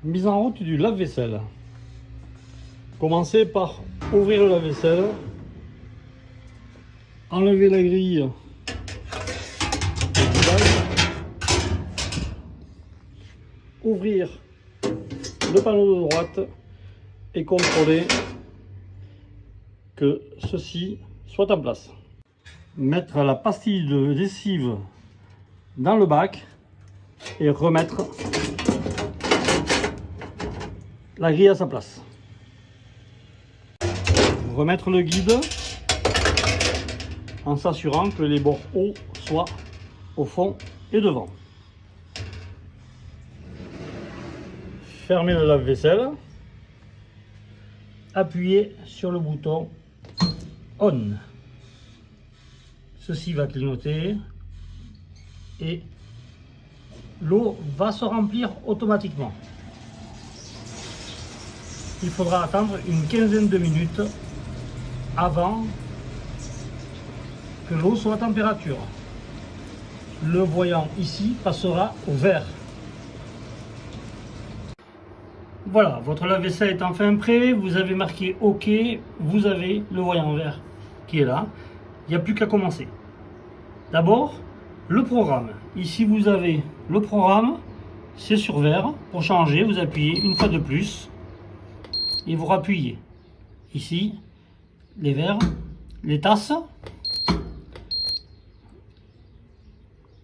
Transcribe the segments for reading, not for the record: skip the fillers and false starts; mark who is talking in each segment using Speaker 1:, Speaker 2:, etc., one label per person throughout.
Speaker 1: Mise en route du lave-vaisselle. Commencez par ouvrir le lave-vaisselle, enlever la grille, ouvrir le panneau de droite et contrôler que ceci soit en place. Mettre la pastille de lessive dans le bac et remettre la grille à sa place. Remettre le guide en s'assurant que les bords hauts soient au fond et devant. Fermez le lave-vaisselle. Appuyez sur le bouton ON. Ceci va clignoter et l'eau va se remplir automatiquement. Il faudra attendre une quinzaine de minutes avant que l'eau soit à température. Le voyant ici passera au vert. Voilà, votre lave-vaisselle est enfin prêt. Vous avez marqué OK. Vous avez le voyant vert qui est là. Il n'y a plus qu'à commencer. D'abord, le programme. Ici, vous avez le programme. C'est sur vert. Pour changer, vous appuyez une fois de plus. Et vous rappuyez. Ici, les verres, les tasses,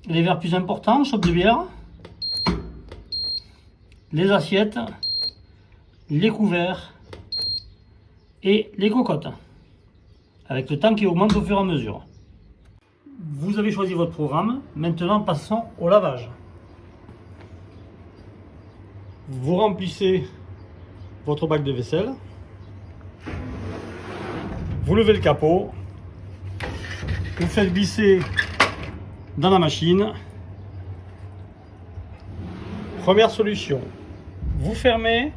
Speaker 1: les verres plus importants, chope de bière, les assiettes, les couverts et les cocottes, avec le temps qui augmente au fur et à mesure. Vous avez choisi votre programme, maintenant passons au lavage. Vous remplissez votre bac de vaisselle, vous levez le capot, vous faites glisser dans la machine. Première solution, vous fermez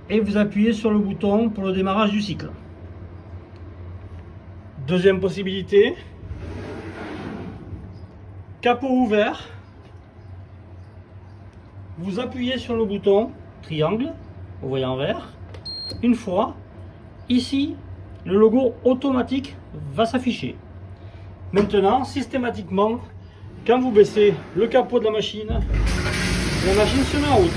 Speaker 1: et vous appuyez sur le bouton pour le démarrage du cycle. Deuxième possibilité, capot ouvert, vous appuyez sur le bouton triangle au voyant vert. Une fois, ici, le logo automatique va s'afficher. Maintenant, systématiquement, quand vous baissez le capot de la machine se met en route.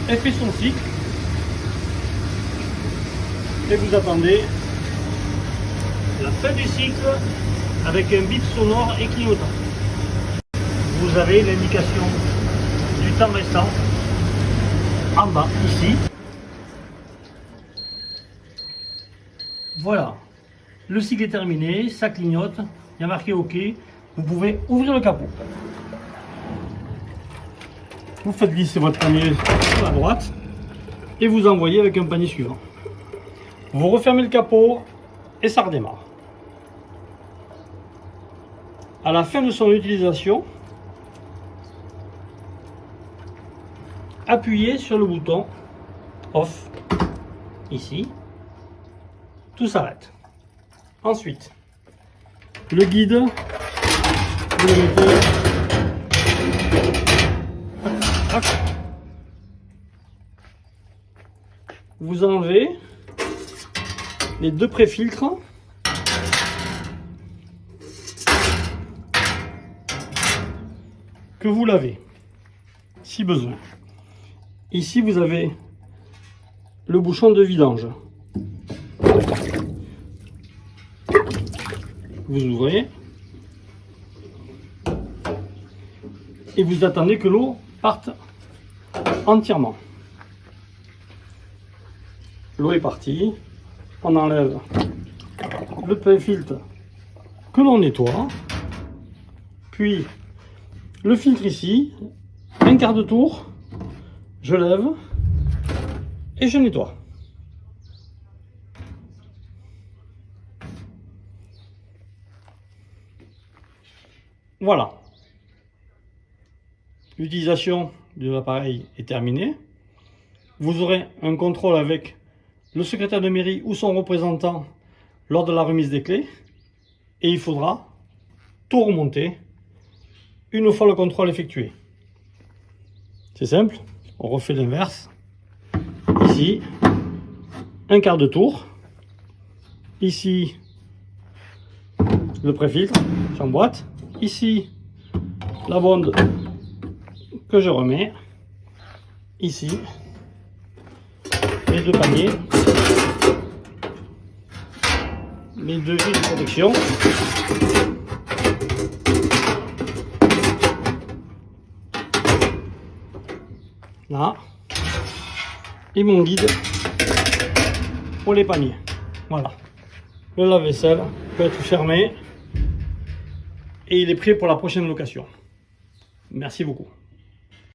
Speaker 1: Elle fait son cycle et vous attendez la fin du cycle avec un bip sonore et clignotant. Vous avez l'indication du temps restant en bas ici. Voilà, le cycle est terminé, ça clignote, il y a marqué OK, vous pouvez ouvrir le capot. Vous faites glisser votre panier sur la droite et vous envoyez avec un panier suivant. Vous refermez le capot et ça redémarre. À la fin de son utilisation, appuyez sur le bouton OFF, ici, tout s'arrête. Ensuite, le guide, vous le mettez. Vous enlevez les deux pré-filtres que vous lavez, si besoin. Ici, vous avez le bouchon de vidange. Vous ouvrez et vous attendez que l'eau parte entièrement. L'eau est partie. On enlève le pré-filtre que l'on nettoie. Puis le filtre ici, un quart de tour, je lève et je nettoie. Voilà. L'utilisation de l'appareil est terminée. Vous aurez un contrôle avec le secrétaire de mairie ou son représentant lors de la remise des clés. Et il faudra tout remonter une fois le contrôle effectué. C'est simple, on refait l'inverse. Ici, un quart de tour. Ici, le pré-filtre, j'emboîte. Ici, la bonde que je remets. Ici, les deux paniers. Les deux gilets de protection. Là. Et mon guide pour les paniers. Voilà. Le lave-vaisselle peut être fermé et il est prêt pour la prochaine location. Merci beaucoup.